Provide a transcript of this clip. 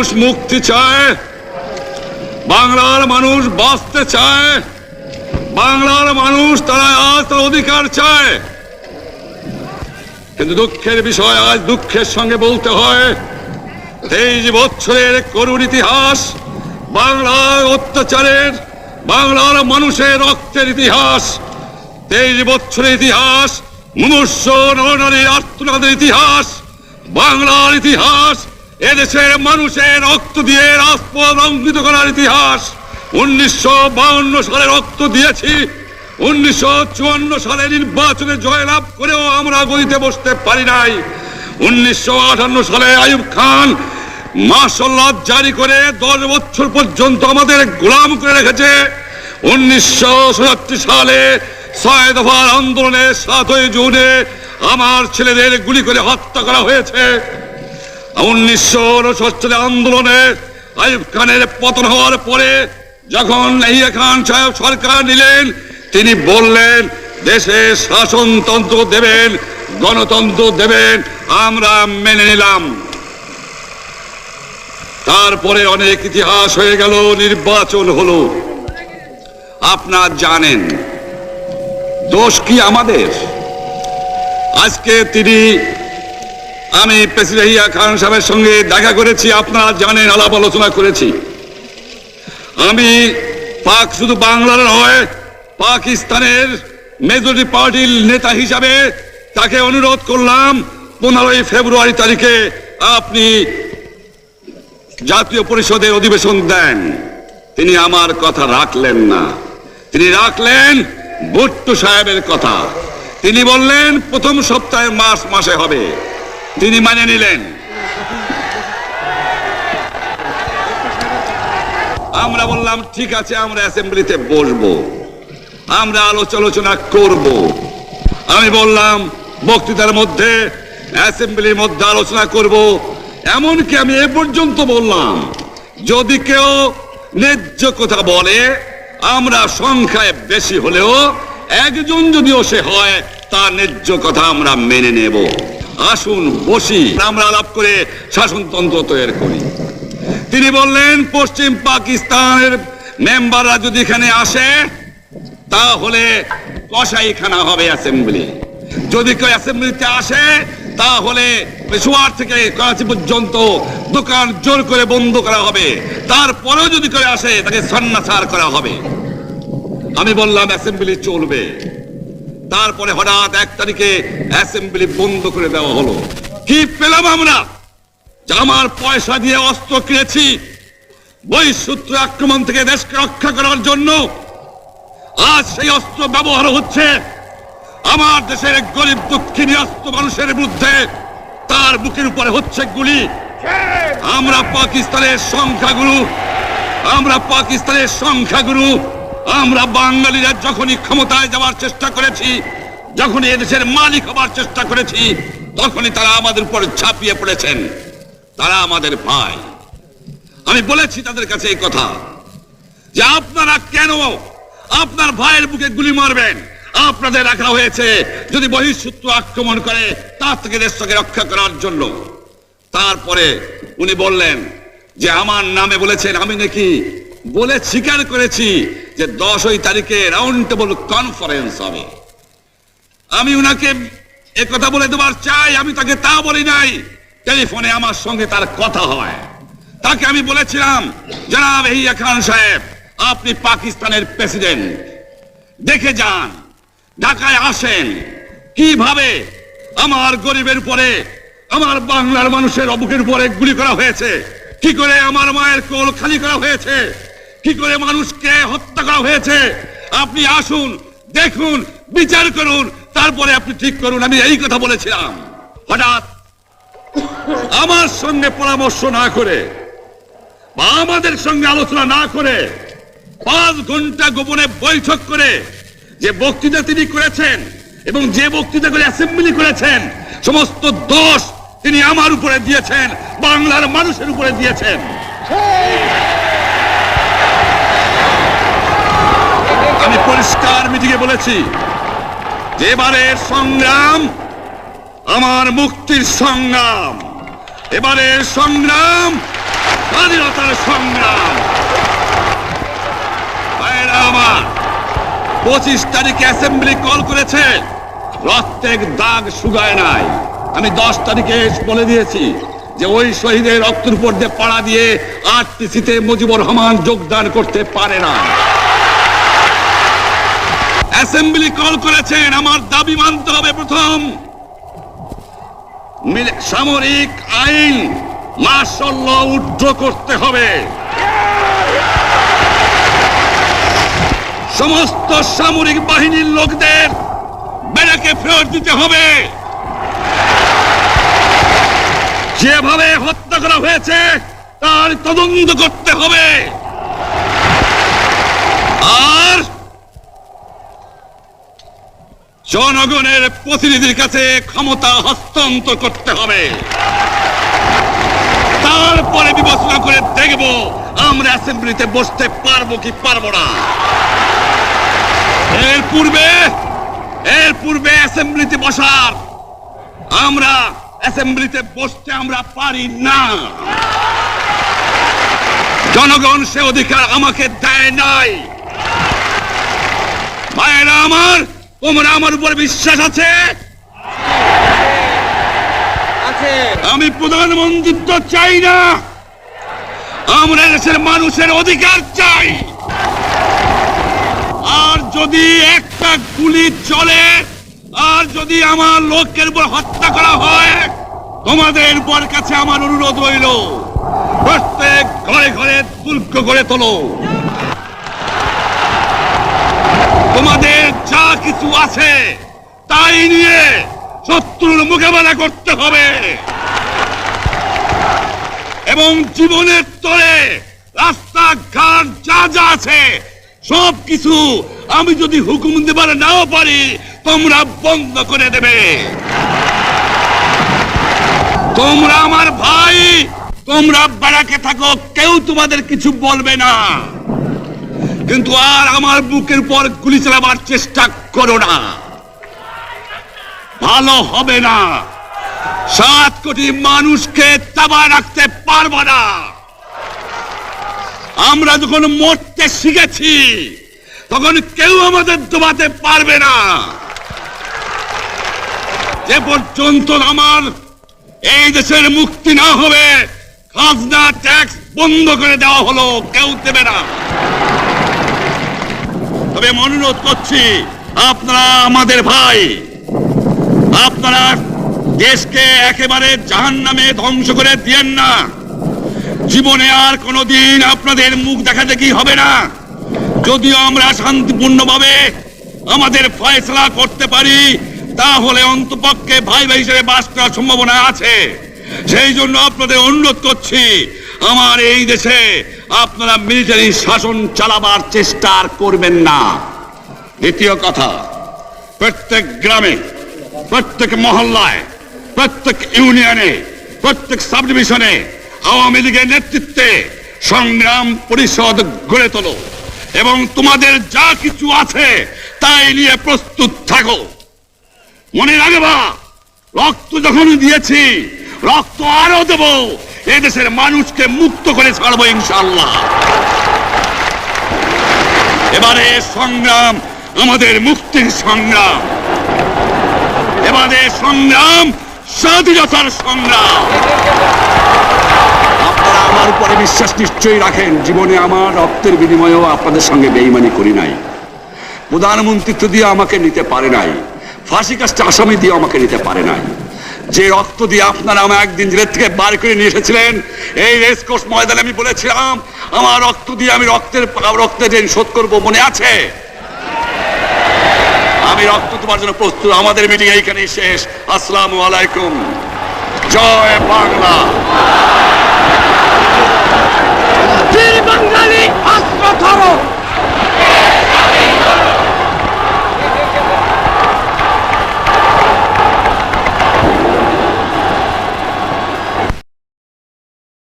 মানুষ মুক্তি চায়, বাংলার মানুষ বাঁচতে চায়, বাংলার মানুষ তারা আজ তার অধিকার চায়। কিন্তু দুঃখের বিষয়, আজ দুঃখের সঙ্গে বলতে হয় 23 বছরের করুণ ইতিহাস, বাংলার অত্যাচারের, বাংলার মানুষের রক্তের ইতিহাস, 23 বছরের ইতিহাস, মুমূর্ষ নরনারীর আর্তনাদের ইতিহাস, বাংলার ইতিহাস, এদেশের মানুষের রক্ত দিয়ে রাজপথ অঙ্কিত করার ইতিহাস। 1952 সালে রক্ত দিয়েছি, 1954 সালে নির্বাচনে জয়লাভ করেও আমরা গদিতে বসতে পারি নাই। 1958 সালে আইয়ুব খান মার্শাল ল জারি করে 10 বছর পর্যন্ত আমাদের গোলাম করে রেখেছে। 1967 সালে 6 দফার আন্দোলনে 7ই জুনে আমার ছেলেদের গুলি করে হত্যা করা হয়েছে। 1969 আন্দোলনে আইয়ুব খানের পতন হওয়ার পরে যখন ইয়াহিয়া খান সাহেব সরকার নিলেন, তিনি বললেন দেশে শাসনতন্ত্র দেবেন, গণতন্ত্র দেবেন, আমরা মেনে নিলাম। তারপরে অনেক ইতিহাস হয়ে গেল, নির্বাচন হলো। আপনারা জানেন দোষ কি আমাদের? আজকে আমি প্রেসিডেন্ট ইয়াহিয়া খান সাহেবের সঙ্গে দেখা করেছি, আপনারা জানেন, আলাপ আলোচনা করেছি। আমি শুধু বাংলার নয়, পাকিস্তানের মেজরিটি পার্টির নেতা হিসাবে তাকে অনুরোধ করলাম 15ই ফেব্রুয়ারি তারিখে আপনি জাতীয় পরিষদের অধিবেশন দেন। তিনি আমার কথা রাখলেন না, তিনি রাখলেন ভুট্টো সাহেবের কথা। তিনি বললেন প্রথম সপ্তাহে মাসে হবে, তিনি মানে নিলেন। আমরা বললাম ঠিক আছে, আমরা অ্যাসেম্বলিতে বসবো, আমরা আলোচনা করব। আমি বললাম বক্তৃতার মধ্যে, অ্যাসেম্বলির মধ্যে আলোচনা করব। এমনকি আমি এ পর্যন্ত বললাম যদি কেউ ন্যায্য কথা বলে, আমরা সংখ্যায় বেশি হলেও একজন যদিও সে হয়, তার ন্যায্য কথা আমরা মেনে নেব। আসুন বসি, আমরা আলাপ করে শাসনতন্ত্র তৈরি করি। তিনি বললেন পশ্চিম পাকিস্তানের মেম্বাররা যদি এখানে আসে তাহলে কসাইখানা হবে অ্যাসেম্বলি। যদি কেউ অ্যাসেম্বলিতে আসে তাহলে পেশোয়ার থেকে করাচি পর্যন্ত দোকান জোর করে বন্ধ করা হবে, তারপরেও যদি কেউ আসে তাকে সন্ন্যাসার করা হবে। আমি বললাম অ্যাসেম্বলি চলবে। তারপরে হঠাৎ 1 তারিখে অ্যাসেম্বলি বন্ধ করে দেওয়া হলো। কি পেলাম আমরা? আমার পয়সা দিয়ে অস্ত্র কিনেছি বহিঃশত্রু আক্রমণ থেকে দেশকে রক্ষা করার জন্য। আজ সেই অস্ত্র ব্যবহার হচ্ছে আমার দেশের গরিব দুঃখিনী অস্ত্র মানুষের বিরুদ্ধে, তার বুকের উপরে হচ্ছে গুলি। আমরা পাকিস্তানের সংখ্যাগুরু, আমরা বাঙালিরা যখনই ক্ষমতায় যাওয়ার চেষ্টা করেছি, যখনই এদেশের মালিক হবার চেষ্টা করেছি, তখনই তারা আমাদের উপরে ঝাঁপিয়ে পড়েছেন। তারা আমাদের ভাই। আমি বলেছি তাদের কাছে এই কথা যে আপনারা কেন আপনার ভাইয়ের বুকে গুলি মারবেন? আপনাদের রাখা হয়েছে যদি বহিঃশত্রু আক্রমণ করে তার থেকে দেশটাকে রক্ষা করার জন্য। তারপরে উনি বললেন যে আমার নামে বলেছেন, আমি নাকি বলে স্বীকার করেছি যে 10ই তারিখে রাউন্ড টেবল কনফারেন্স হবে। আমি উনাকে একথা বলে দেবার চাই, আমি তাকে তা বলি নাই। টেলিফোনে আমার সঙ্গে তার কথা হয়। তাকে আমি বলেছিলাম, জনাব ইয়াহিয়া খান সাহেব, আপনি পাকিস্তানের প্রেসিডেন্ট, দেখে যান, ঢাকায় আসেন কিভাবে আমার গরিবের উপরে, আমার বাংলার মানুষের বুকের উপরে গুলি করা হয়েছে, কি করে আমার মায়ের কোল খালি করা হয়েছে, কি করে মানুষকে হত্যা করা হয়েছে। আপনি আসুন, দেখুন, বিচার করুন, তারপরে আপনি ঠিক করুন। আমি এই কথা বলেছিলাম। হঠাৎ আমার সঙ্গে পরামর্শ না করে বা আমাদের সঙ্গে আলোচনা না করে 5 ঘন্টা গোপনে বৈঠক করে যে বক্তৃতা তিনি করেছেন এবং যে বক্তৃতা করে অ্যাসেম্বলি করেছেন, সমস্ত দোষ তিনি আমার উপরে দিয়েছেন, বাংলার মানুষের উপরে দিয়েছেন। আমি পরিষ্কার মিটিংয়ে বলেছি যে এবারের সংগ্রাম আমার মুক্তির সংগ্রাম, এবারের সংগ্রাম স্বাধীনতার সংগ্রাম। ভাইরা আমার, 25 তারিখে অ্যাসেম্বলি কল করেছে, রক্তের দাগ শুকায় নাই। আমি 10 তারিখে বলে দিয়েছি যে ওই শহীদের রক্তের উপর দিয়ে পাড়া দিয়ে আরটিসিতে মুজিবুর রহমান যোগদান করতে পারে না। অ্যাসেম্বলি কল করেছেন, আমার দাবি মানতে হবে। প্রথম, সামরিক আইন মার্শাল ল উড্র করতে হবে। সমস্ত সামরিক বাহিনীর লোকদের ব্যারাকে ফেরত দিতে হবে। যেভাবে হত্যা করা হয়েছে তার তদন্ত করতে হবে। আর জনগণের প্রতিনিধির কাছে ক্ষমতা হস্তান্তর করতে হবে। তারপরে বিবেচনা করে দেখব আমরা অ্যাসেম্বলিতে বসতে পারবো কি পারবো না। এর পূর্বে অ্যাসেম্বলিতে বসার অ্যাসেম্বলিতে বসতে আমরা পারি না। জনগণ সে অধিকার আমাকে দেয় নাই। ভাইয়েরা আমার, তোমরা আমার উপর বিশ্বাস আছে? আমি প্রধানমন্ত্রিত্ব চাই না, আমরা দেশের মানুষের অধিকার চাই। আর যদি একটা গুলি চলে, আর যদি আমার লোকের উপর হত্যা করা হয়, তোমাদের উপর কাছে আমার অনুরোধ রইল, প্রত্যেক ঘরে ঘরে দুর্গ গড়ে তোলো। তোমাদের যা কিছু আছে তাই নিয়ে শত্রুর মোকাবেলা করতে হবে। এবং জীবনের তরে রাস্তাঘাট যা যা আছে সব কিছু আমি যদি হুকুম দেবার নাও পারি, তোমরা বন্ধ করে দেবে। তোমরা আমার ভাই, তোমরা ব্যারাকে থাকো, কেউ তোমাদের কিছু বলবে না। কিন্তু আর আমার বুকের উপর গুলি চালাবার চেষ্টা করো না, ভালো হবে না। 7 কোটি মানুষকে চাপায় রাখতে পারবো না। আমরা যখন মরতে শিখেছি তখন কেউ আমাদের দবাতে পারবে না। যে পর্যন্ত আমার এই দেশের মুক্তি না হবে, খাজনা ট্যাক্স বন্ধ করে দেওয়া হলো, কেউ দেবে না। তবে আমি অনুরোধ করছি, আপনারা আমাদের ভাই, আপনারা দেশকে একেবারে জাহান্নামে ধ্বংস করে দিয়েন না। জীবনে আর কোনোদিন আপনাদের মুখ দেখা দেখি হবে না। যদিও আমরা শান্তিপূর্ণভাবে আমাদের ফয়সালা করতে পারি, তাহলে অন্তপক্ষে ভাই ভাই হিসেবে বাস করার সম্ভাবনা আছে। সেই জন্য আপনাদের অনুরোধ করছি, আমার এই দেশে আপনারা মিলিটারি শাসন চালাবার চেষ্টা আর করবেন না। দ্বিতীয় কথা, প্রত্যেক গ্রামে, প্রত্যেক মহল্লায়, প্রত্যেক ইউনিয়নে, প্রত্যেক সাব ডিভিশনে আওয়ামী লীগের নেতৃত্বে সংগ্রাম পরিষদ গড়ে তোলো এবং তোমাদের যা কিছু আছে তাই নিয়ে প্রস্তুত থাকো। মনে রাখবা, রক্ত যখন দিয়েছি, রক্ত আরো দেব। এদেশের মানুষকে মুক্ত করে ছাড়বো ইনশাআল্লাহ। এবারে সংগ্রাম আমাদের মুক্তির সংগ্রাম, এবারে সংগ্রাম স্বাধীনতার সংগ্রাম। আপনারা আমার উপরে বিশ্বাস নিশ্চয়ই রাখেন। জীবনে আমার রক্তের বিনিময়েও আপনাদের সঙ্গে বেঈমানি করি নাই। প্রধানমন্ত্রিত্ব দিয়ে আমাকে নিতে পারে নাই, ফাঁসি কাস্টে আসামি দিয়ে আমাকে নিতে পারে নাই। যে রক্ত দিয়ে আপনারা আমাকে একদিন জেলের থেকে বার করে নিয়ে এসেছিলেন, এই রেসকোর্স ময়দানে আমি বলেছিলাম আমার রক্ত দিয়ে আমি রক্তের ঋণ শোধ করবো, মনে আছে? আমি রক্ত তোমার জন্য প্রস্তুত। আমাদের মিটিং এইখানেই শেষ। আসসালামু আলাইকুম। জয় বাংলা।